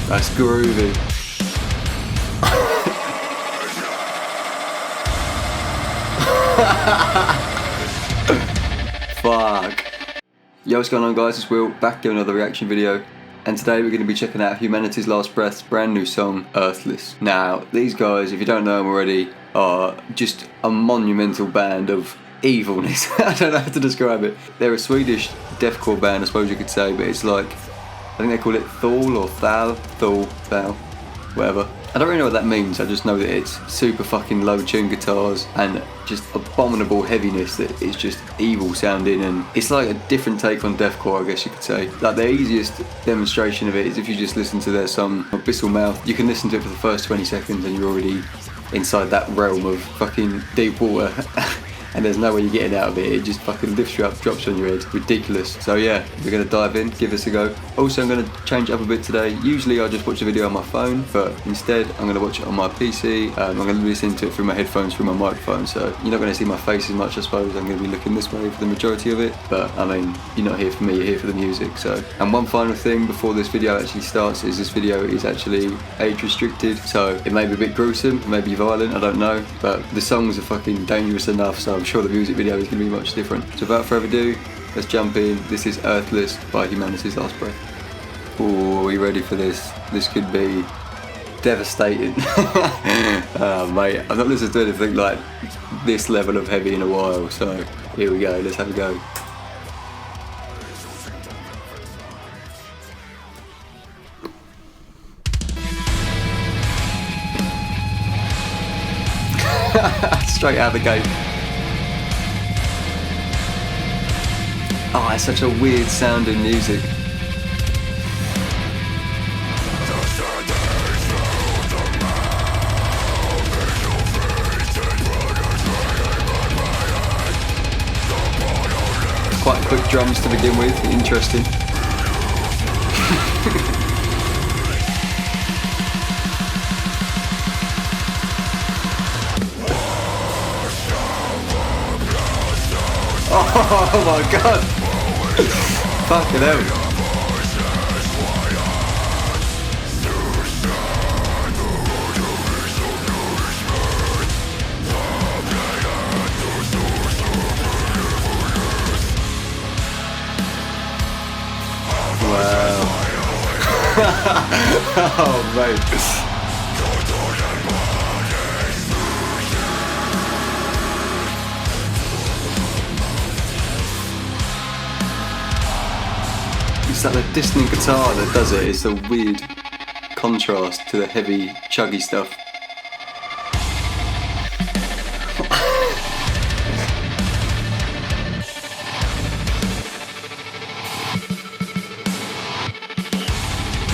That's groovy. Fuck. Yo, what's going on guys, it's Will, back to another reaction video. And today we're going to be checking out Humanity's Last Breath's brand new song, Earthless. Now, these guys, if you don't know them already, are just a monumental band of evilness. I don't know how to describe it. They're a Swedish deathcore band, I suppose you could say, but it's like, I think they call it THALL or THALL, whatever. I don't really know what that means, I just know that it's super fucking low tuned guitars and just abominable heaviness that is just evil sounding, and it's like a different take on deathcore, I guess you could say. Like the easiest demonstration of it is if you just listen to their song Abyssal Mouth. You can listen to it for the first 20 seconds and you're already inside that realm of fucking deep water. And there's no way you're getting out of it, it just fucking lifts you up, drops on your head, ridiculous. So yeah, we're going to dive in, give this a go. Also I'm going to change it up a bit today. Usually I just watch a video on my phone, but instead I'm going to watch it on my PC. I'm going to listen to it through my headphones, through my microphone, so you're not going to see my face as much, I suppose. I'm going to be looking this way for the majority of it, but I mean, you're not here for me, you're here for the music. So, and one final thing before this video actually starts is this video is actually age restricted, so it may be a bit gruesome, it may be violent, I don't know, but the songs are fucking dangerous enough, so I'm sure the music video is going to be much different. So without further ado, let's jump in. This is Earthless by Humanity's Last Breath. Ooh, are we ready for this? This could be devastating. Oh, mate, I've not listened to anything like this level of heavy in a while, so here we go, let's have a go. Straight out of the gate. Oh, it's such a weird sounding music. Quite quick drums to begin with, interesting. Oh my god! Fucking hell. Wow. Oh mate. It's like the dissonant guitar that does it. It's a weird contrast to the heavy, chuggy stuff.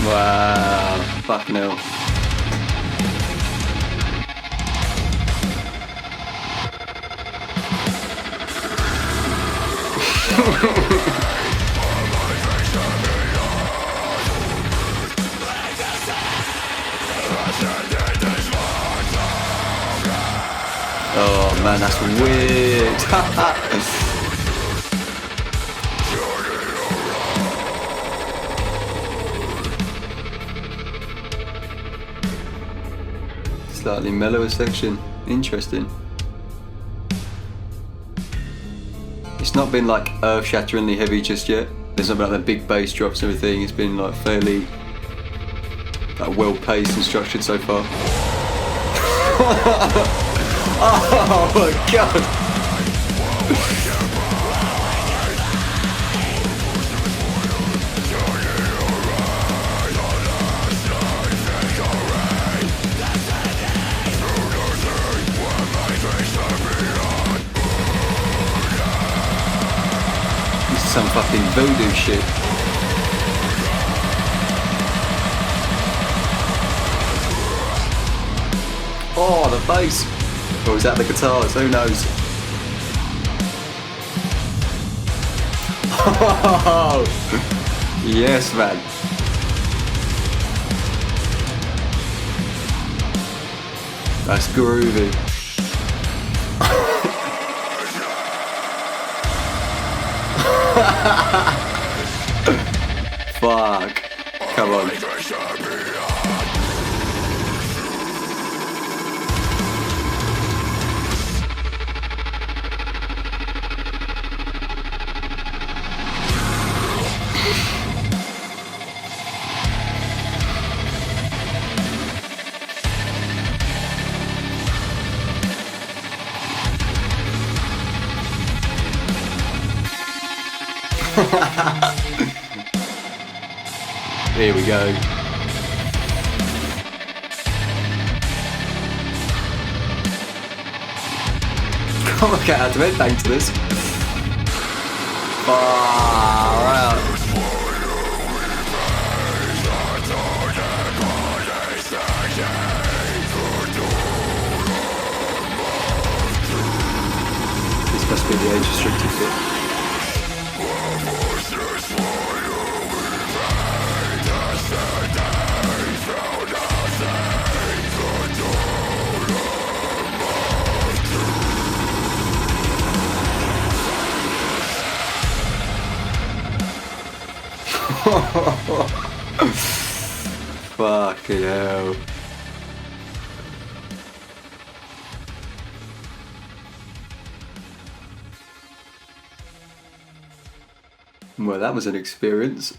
Wow, fucking hell. Oh man, that's weird. Slightly mellower section. Interesting. It's not been like earth-shatteringly heavy just yet. There's not been like the big bass drops and everything. It's been like fairly like well-paced and structured so far. Oh my god! This is some fucking voodoo shit. Oh, the bass! Or is that the guitars? Who knows? Oh, yes, man. That's groovy. Fuck. Come on. Here we go. Come on, get out of it, thanks to this. Far out. This must be the age restricted bit. Fucking hell. Well, that was an experience.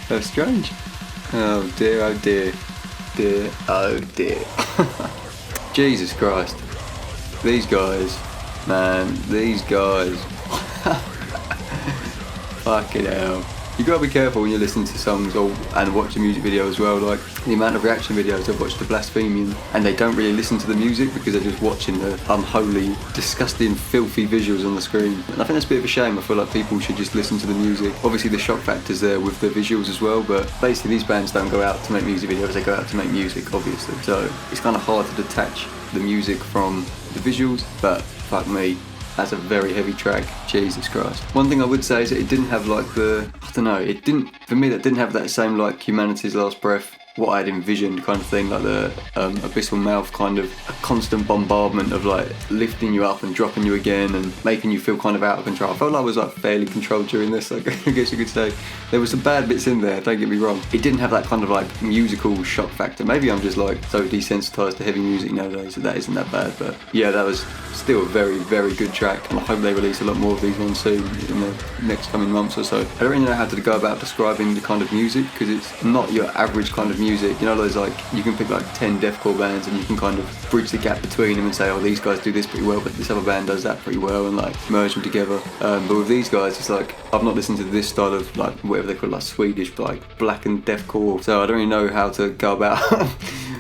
So strange. Oh dear, oh dear. Dear, oh dear. Jesus Christ. These guys, man, these guys. Fucking hell. You gotta be careful when you listen to songs and watch a music video as well. Like the amount of reaction videos I've watched to Blasphemian, and they don't really listen to the music because they're just watching the unholy, disgusting, filthy visuals on the screen. And I think that's a bit of a shame. I feel like people should just listen to the music. Obviously the shock factor's there with the visuals as well, but basically these bands don't go out to make music videos, they go out to make music, obviously. So it's kind of hard to detach the music from the visuals, but fuck me. That's a very heavy track, Jesus Christ. One thing I would say is that it didn't have like for me that didn't have that same like Humanity's Last Breath, what I'd envisioned kind of thing, like the Abyssal Mouth kind of a constant bombardment of like lifting you up and dropping you again and making you feel kind of out of control. I felt like I was like fairly controlled during this, like, I guess you could say. There were some bad bits in there, don't get me wrong. It didn't have that kind of like musical shock factor. Maybe I'm just like so desensitized to heavy music nowadays that isn't that bad, but yeah, that was still a very, very good track, and I hope they release a lot more of these ones soon in the next coming months or so. I don't really know how to go about describing the kind of music, because it's not your average kind of music. You know, there's like, you can pick like 10 deathcore bands and you can kind of bridge the gap between them and say, oh, these guys do this pretty well, but this other band does that pretty well, and like merge them together. But with these guys, it's like, I've not listened to this style of like, whatever they call it, like Swedish, like blackened deathcore, so I don't really know how to go about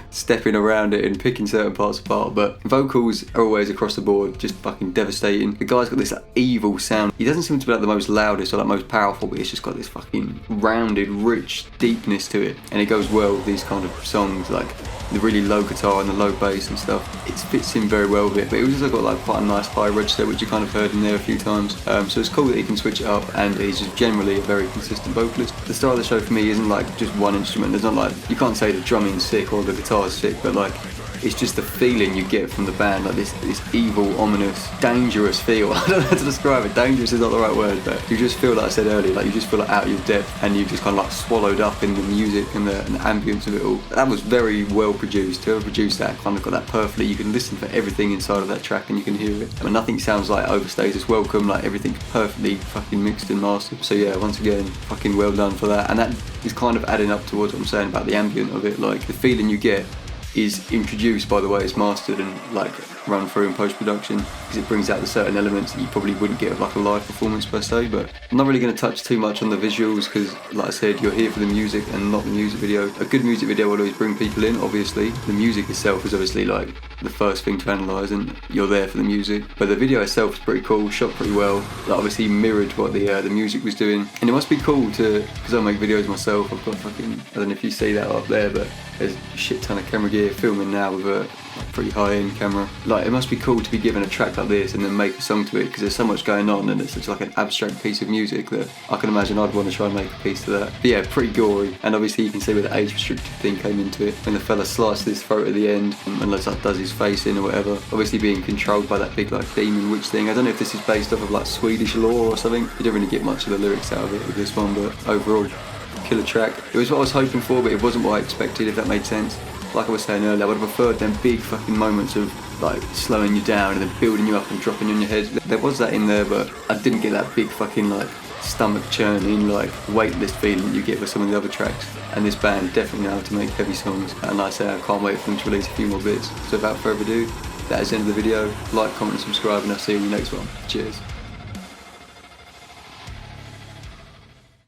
stepping around it and picking certain parts apart, but vocals are always across the board just fucking devastating. The guy's got this like, evil sound. He doesn't seem to be like the most loudest or like most powerful, but he's just got this fucking rounded, rich deepness to it, and it goes well with these kind of songs, like the really low guitar and the low bass and stuff. It fits in very well with it, but it also got like quite a nice high register, which you kind of heard in there a few times. So it's cool that he can switch it up, and he's just generally a very consistent vocalist. The style of the show for me isn't like just one instrument. There's not like, you can't say the drumming's sick or the guitar's sick, but like it's just the feeling you get from the band, like this evil, ominous, dangerous feel. I don't know how to describe it. Dangerous is not the right word, but you just feel, like I said earlier, like you just feel like out of your depth, and you just kind of like swallowed up in the music and the ambience of it all. That was very well produced. Whoever produced that kind of got that perfectly. You can listen for everything inside of that track and you can hear it. I mean, nothing sounds like overstays its welcome, like everything's perfectly fucking mixed and mastered. So yeah, once again, fucking well done for that. And that is kind of adding up towards what I'm saying about the ambient of it, like the feeling you get is introduced by the way it's mastered and like run through in post-production, because it brings out the certain elements that you probably wouldn't get of like a live performance per se. But I'm not really going to touch too much on the visuals, because like I said, you're here for the music and not the music video. A good music video will always bring people in, obviously. The music itself is obviously like the first thing to analyse, and you're there for the music. But the video itself is pretty cool, shot pretty well, like obviously mirrored what the music was doing. And it must be cool to, because I make videos myself, I've got fucking, I don't know if you see that up there, but there's a shit ton of camera gear filming now with a pretty high-end camera. Like, it must be cool to be given a track like this and then make a song to it, because there's so much going on and it's such like an abstract piece of music that I can imagine I'd want to try and make a piece to that. But yeah, pretty gory, and obviously you can see where the age restricted thing came into it, when the fella sliced his throat at the end and like does his face in or whatever, obviously being controlled by that big like demon witch thing. I don't know if this is based off of like Swedish lore or something. You don't really get much of the lyrics out of it with this one, but overall, killer track. It was what I was hoping for, but it wasn't what I expected, if that made sense. Like I was saying earlier, I would have preferred them big fucking moments of like slowing you down and then building you up and dropping you on your head. There was that in there, but I didn't get that big fucking like stomach churning, like weightless feeling you get with some of the other tracks. And this band definitely know how to make heavy songs, and like I say, I can't wait for them to release a few more bits. So without further ado, that is the end of the video. Like, comment and subscribe, and I'll see you in the next one. Cheers.